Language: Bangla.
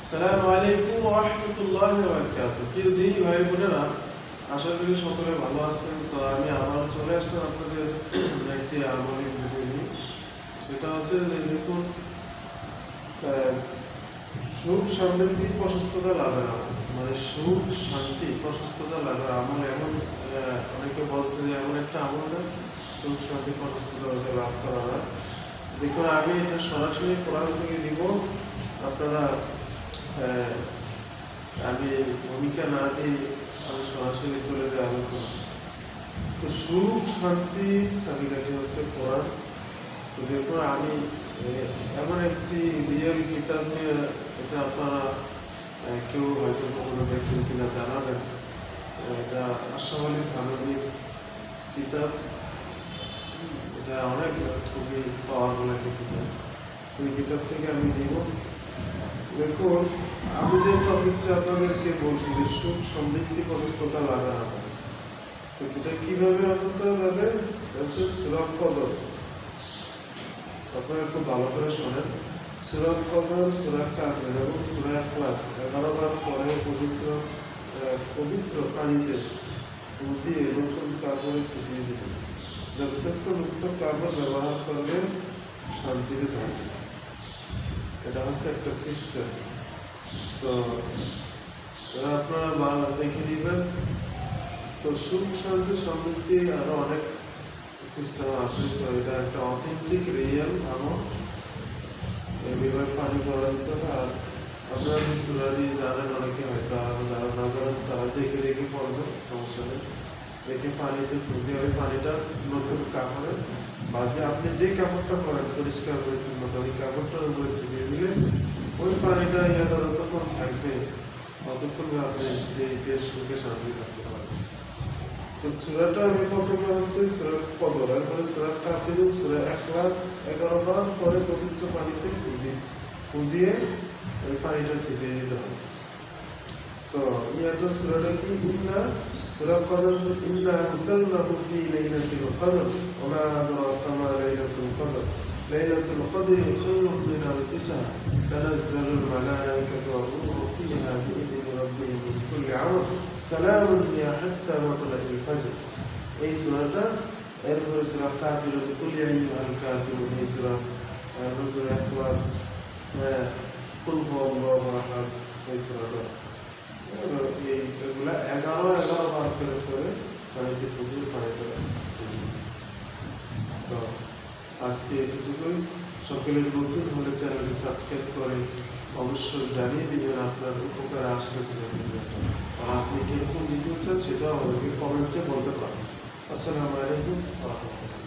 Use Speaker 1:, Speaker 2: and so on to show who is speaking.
Speaker 1: আসসালামু আলাইকুম ওয়া রাহমাতুল্লাহি ওয়া বারাকাতুহু। প্রিয় দিনী ভাই বোনেরা, আশা করি সকলে ভালো আছেন। তো আমি আবার চলে আসলাম আপনাদের একটি আমলের ভিডিও নিয়ে। সেটা হচ্ছে যে দেখুন, সুখ সমৃদ্ধি প্রশস্ততা লাভের আমল, মানে সুখ শান্তি প্রশস্ততা লাভের আমল। এমন অনেকে বলছে যে এমন একটা আমল দেন সুখ শান্তি প্রশস্ততা লাভ করা যায়। দেখুন, আমি এটা সরাসরি কোরআন থেকে দিব। আপনারা আমি ভূমিকা না দিয়ে আমি সরাসরি চলে যাই আলোচনা। তো সুখ শান্তির চাবিকাঠি হচ্ছে কোরআন। তো দেখুন, আমি এমন একটি রিয়েল কিতাব নিয়ে, এটা আপনারা কেউ হয়তো কখনো দেখছেন কিনা জানাবেন। এটা আশরাফ আলী থানভীর কিতাব। এটা অনেক খুবই পাওয়ারফুল একটা কিতাব। তো এই কিতাব থেকে আমি দিব। দেখুন, আমি যে টপিকটা আপনাদেরকে বলছি যে সুখ সমৃদ্ধি প্রশস্ততা লাভের আমল, তো এটা কিভাবে অর্জন করা যাবে? সূরা কদর। আপনারা একটু ভালো করে শোনেন। সূরা কদর, সূরা কাফির এবং সূরা ইখলাস 11 বার পরে পবিত্র পানিতে দিয়ে নতুন কাপড়ে ছিটিয়ে দিবেন। যতক্ষণ নতুন কাপড় ব্যবহার করবেন শান্তিতে থাকবে। এটা হচ্ছে একটা সিস্টেম। তো আপনারা দেখে নেবেন। তো সুখ শান্তি সমৃদ্ধি আরো অনেক সিস্টেম আছে। তো এটা একটা অথেন্টিক রিয়েল আমল। এভাবে পানি পড়া দিতে হবে। আর আপনারা সুরারি জানেন অনেকে, হয়তো যারা না জানেন তারা দেখে দেখে পড়বে, সমস্যা নেই। দেখে পানিতে ফুটে হবে, পানিটা নতুন কাপড়ে বা যে আপনি যে কাপড়টা পরেন পরিষ্কার পরিচ্ছন্ন, ওই কাপড়টার উপরে ছিটিয়ে দিলে ওই পানিটা ইয়াটা যতক্ষণ থাকবে ততক্ষণ আপনি স্ত্রীকে সুখে শান্তি থাকতে পারবেন। তো সূরাটা আমি প্রথমে হচ্ছে সূরা কদর, এরপরে সূরা কাফির, সূরা ইখলাস 11 বার পরে পবিত্র পানিতে কুদিয়ে ওই পানিটা ছিটিয়ে দিতে হবে। তো ইয়াটা সূরাটা কি? সূরা কদর হচ্ছে ইন্না আনজালনাহু ফি লাইলাতিল কদর ওয়া মা আদরাকা মা লাইলাতুল কদর লাইলাতুল কদরি খায়রুম মিন আলফি শাহর তানাজ্জালুল মালায়েকাতু ওয়া রূহু ফিহা বিইذনি রাব্বিহিম মিন কুল্লি আমর সালামুন হিয়া হাত্তা মাতলাইল ফাজর। এই সূরাটা। এরপরে সূরা কাফির, কুল ইয়া আইয়ুহাল কাফিরুন, এই সূরা। এরপরে সূরা ইখলাস, কুল হুয়াল্লাহু আহাদ, এই সূরাটা। এগুলা 11 বার করে পানিতে পুকুর পানি করে। তো আজকে এতটুকুই। সকলের নতুন হলে চ্যানেলটি সাবস্ক্রাইব করে অবশ্যই জানিয়ে দিবেন আপনার উপকারে আসলে কিনা ভিডিও। আর আপনি কিরকম ভিডিও চান সেটাও আমাদেরকে কমেন্টে বলতে পারেন। আসসালামু আলাইকুম ওয়া রাহমাতুল্লাহ।